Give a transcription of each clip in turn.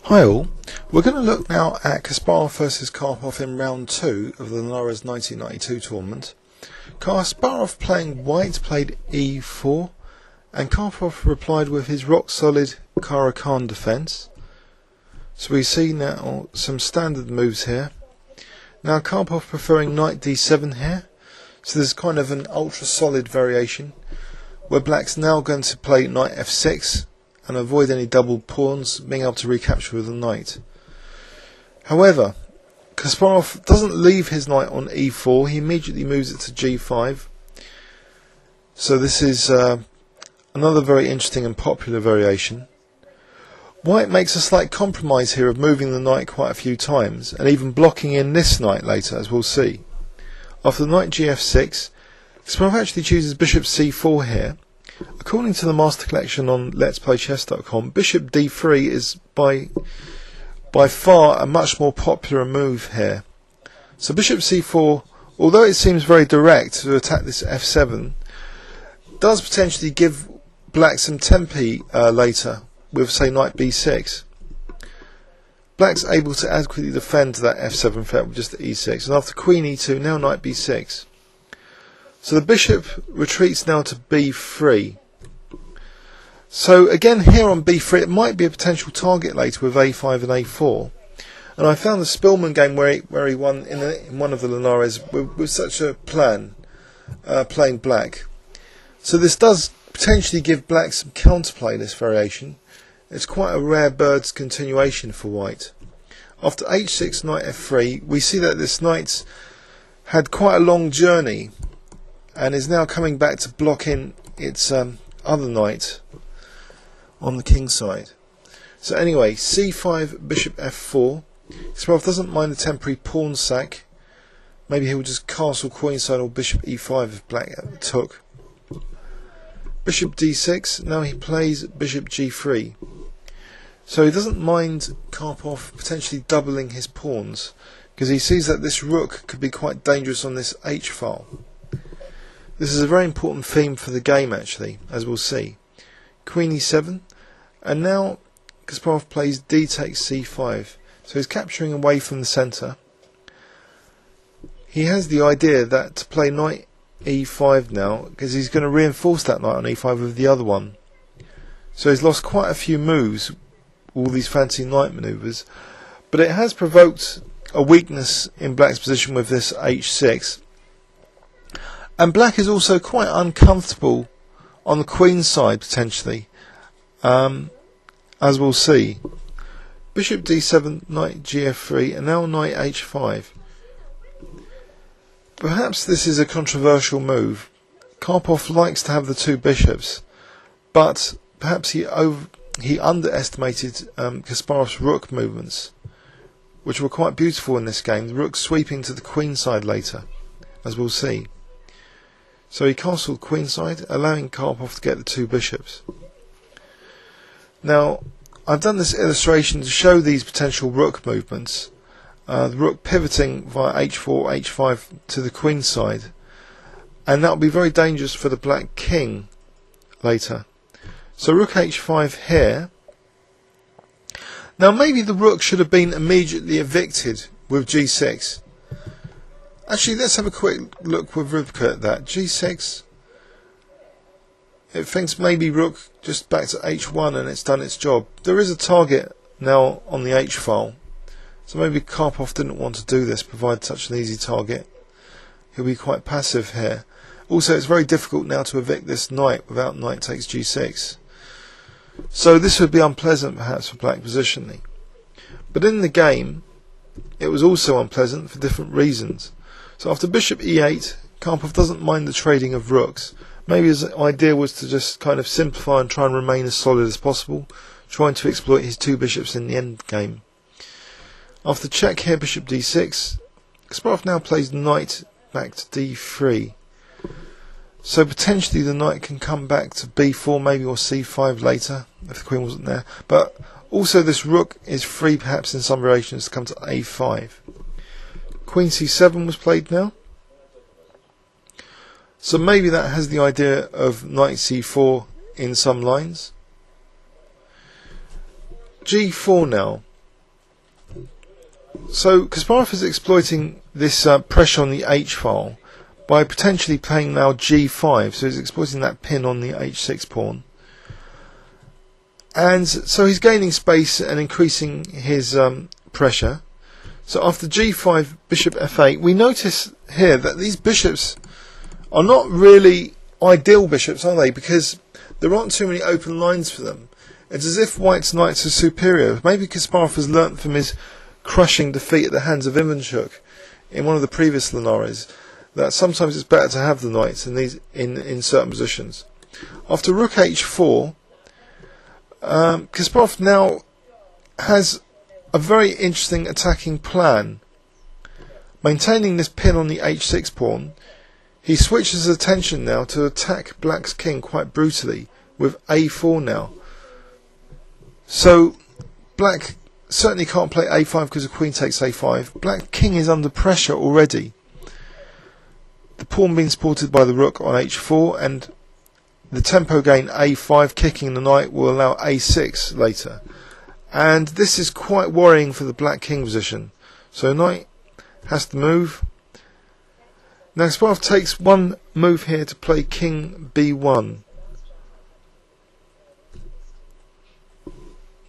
Hi all, we're going to look now at Kasparov versus Karpov in round 2 of the Linares 1992 tournament. Kasparov, playing white, played e4 and Karpov replied with his rock solid Caro-Kann defence. So we see now some standard moves here. Now Karpov preferring knight d7 here, so there's kind of an ultra solid variation where black's now going to play knight f6 and avoid any double pawns, being able to recapture with a knight. However, Kasparov doesn't leave his knight on e4, he immediately moves it to g5. So this is another very interesting and popular variation. White makes a slight compromise here of moving the knight quite a few times, and even blocking in this knight later, as we'll see. After the knight gf6, Kasparov actually chooses bishop c4 here. According to the master collection on letsplaychess.com, bishop d3 is by far a much more popular move here. So bishop c4, although it seems very direct to attack this f7, does potentially give black some tempi later with, say, knight b6. Black's able to adequately defend that f7 threat with just the e6, and after queen e2, now knight b6. So the bishop retreats now to b3. So again here on b3 it might be a potential target later with a5 and a4. And I found the Spielman game where he won in one of the Linares with such a plan, playing black. So this does potentially give black some counterplay, this variation. It's quite a rare bird's continuation for white. After h6, knight f3, we see that this knight's had quite a long journey and is now coming back to block in its other knight on the kingside. So anyway, c5, bishop f4. Kasparov doesn't mind the temporary pawn sack. Maybe he'll just castle queenside or bishop e5 if black took. Bishop d6, now he plays bishop g3. So he doesn't mind Karpov potentially doubling his pawns, because he sees that this rook could be quite dangerous on this h file. This is a very important theme for the game actually, as we'll see. Queen e7, and now Kasparov plays d takes c5, so he's capturing away from the centre. He has the idea that to play knight e5 now, because he's going to reinforce that knight on e5 with the other one. So he's lost quite a few moves, all these fancy knight manoeuvres, but it has provoked a weakness in black's position with this h6. And black is also quite uncomfortable on the queen side potentially, as we'll see. Bishop d7, knight gf3, and now knight h5. Perhaps this is a controversial move. Karpov likes to have the two bishops, but perhaps he underestimated Kasparov's rook movements, which were quite beautiful in this game. The rook sweeping to the queen side later, as we'll see. So he castled queenside, allowing Karpov to get the two bishops. Now, I've done this illustration to show these potential rook movements. The rook pivoting via h4, h5 to the queen side, and that will be very dangerous for the black king later. So rook h5 here. Now maybe the rook should have been immediately evicted with g6. Actually, let's have a quick look with Rivka at that. g6. It thinks maybe rook just back to h1 and it's done its job. There is a target now on the h file, so maybe Karpov didn't want to do this, provide such an easy target. He'll be quite passive here. Also, it's very difficult now to evict this knight without knight takes g6. So this would be unpleasant perhaps for black positionally. But in the game, it was also unpleasant for different reasons. So after bishop e8, Karpov doesn't mind the trading of rooks. Maybe his idea was to just kind of simplify and try and remain as solid as possible, trying to exploit his two bishops in the end game. After check here, bishop d6, Kasparov now plays knight back to d3. So potentially the knight can come back to b4 maybe, or c5 later if the queen wasn't there. But also this rook is free perhaps in some variations to come to a5. Queen c7 was played now. So maybe that has the idea of knight c4 in some lines. g4 now. So Kasparov is exploiting this pressure on the H file by potentially playing now G5, so he's exploiting that pin on the H6 pawn. And so he's gaining space and increasing his pressure. So after G5, bishop F8, we notice here that these bishops are not really ideal bishops, are they? Because there aren't too many open lines for them. It's as if White's knights are superior. Maybe Kasparov has learnt from his crushing defeat at the hands of Ivanchuk in one of the previous Linares that sometimes it's better to have the knights in certain positions. After rook H4, Kasparov now has a very interesting attacking plan. Maintaining this pin on the H6 pawn, he switches his attention now to attack Black's king quite brutally with A4 now. So Black certainly can't play A5 because the queen takes A5. Black king is under pressure already. The pawn being supported by the rook on H4, and the tempo gain A5 kicking the knight will allow A6 later. And this is quite worrying for the black king position. So knight has to move. Now Kasparov takes one move here to play king B1.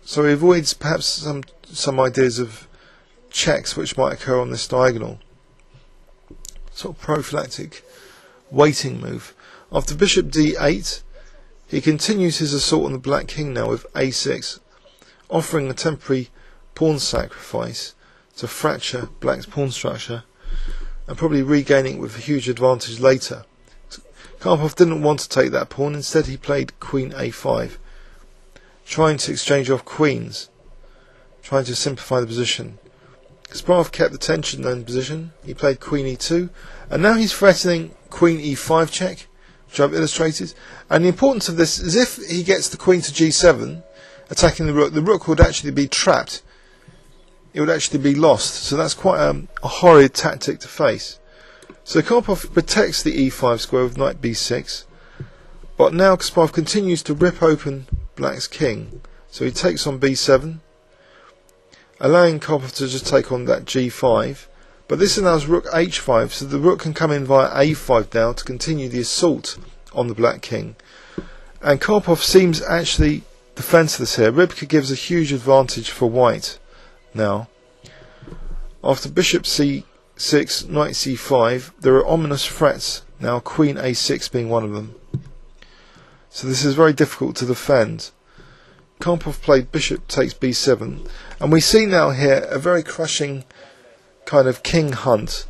So he avoids perhaps some ideas of checks which might occur on this diagonal. Sort of prophylactic waiting move. After bishop D8, he continues his assault on the black king now with A6, offering a temporary pawn sacrifice to fracture Black's pawn structure and probably regaining it with a huge advantage later. Karpov didn't want to take that pawn, instead he played Queen A5, trying to exchange off queens, trying to simplify the position. Kasparov kept the tension in position, he played Queen E2, and now he's threatening Queen E5 check, which I've illustrated. And the importance of this is if he gets the queen to G7, attacking the rook would actually be trapped. It would actually be lost. So that's quite a horrid tactic to face. So Karpov protects the E5 square with knight B6, but now Kasparov continues to rip open Black's king. So he takes on B7, allowing Karpov to just take on that G5. But this allows rook H5, so the rook can come in via A5 now to continue the assault on the black king. And Karpov seems actually defenceless here. Rybka gives a huge advantage for White now. After bishop C6, knight C5, there are ominous threats now, Queen A6 being one of them. So this is very difficult to defend. Karpov played bishop takes B7, and we see now here a very crushing kind of king hunt.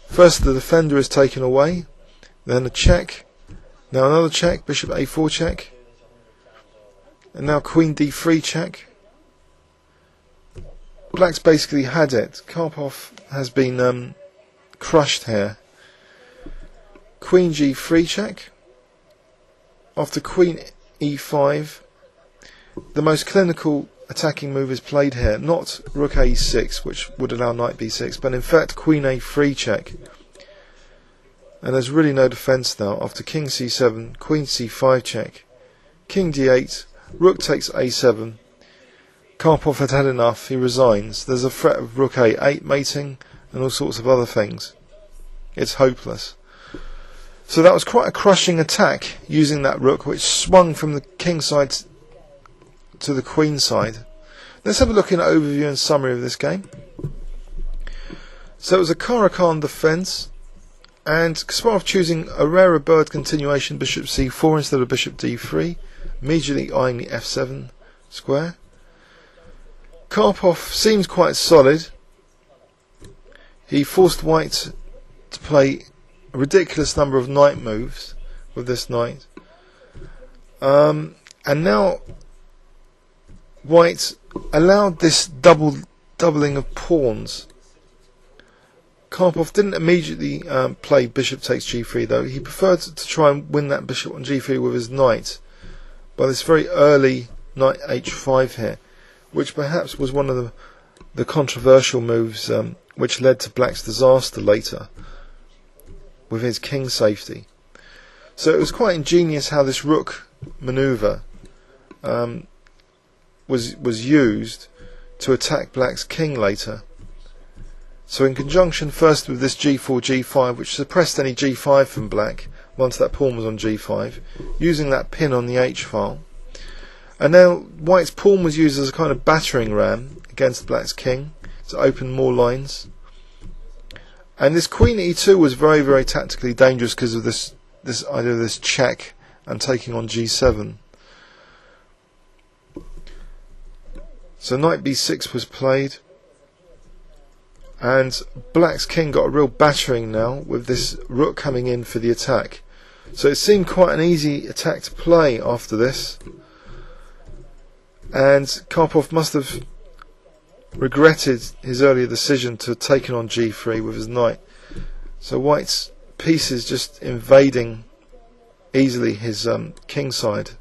First the defender is taken away, then a check, now another check, bishop A4 check, and now Queen D3 check. Black's basically had it. Karpov has been crushed here. Queen G3 check. After Queen E5, the most clinical attacking move is played here, not rook A6, which would allow knight B6, but in fact Queen A3 check. And there's really no defence now. After King C7, Queen C5 check, King D8, rook takes A7. Karpov had had enough, he resigns. There's a threat of rook A8 mating and all sorts of other things. It's hopeless. So that was quite a crushing attack using that rook, which swung from the king side to the queen side. Let's have a look at an overview and summary of this game. So it was a Caro-Kann defence, and Kasparov choosing a rarer bird continuation, bishop C4 instead of bishop D3, immediately eyeing the F7 square. Karpov seems quite solid. He forced White to play a ridiculous number of knight moves with this knight. And now White allowed this doubling of pawns. Karpov didn't immediately play bishop takes G3 though. He preferred to try and win that bishop on G3 with his knight by this very early knight H5 here, which perhaps was one of the controversial moves which led to Black's disaster later with his king safety. So it was quite ingenious how this rook manoeuvre was used to attack Black's king later. So in conjunction first with this g4, g5, which suppressed any g5 from black once that pawn was on g5, using that pin on the h file. And now white's pawn was used as a kind of battering ram against black's king to open more lines. And this queen e2 was very, very tactically dangerous because of this idea of this check and taking on g7. So knight b6 was played, and black's king got a real battering now with this rook coming in for the attack. So it seemed quite an easy attack to play after this, and Karpov must have regretted his earlier decision to have taken on g3 with his knight. So white's pieces just invading easily his kingside.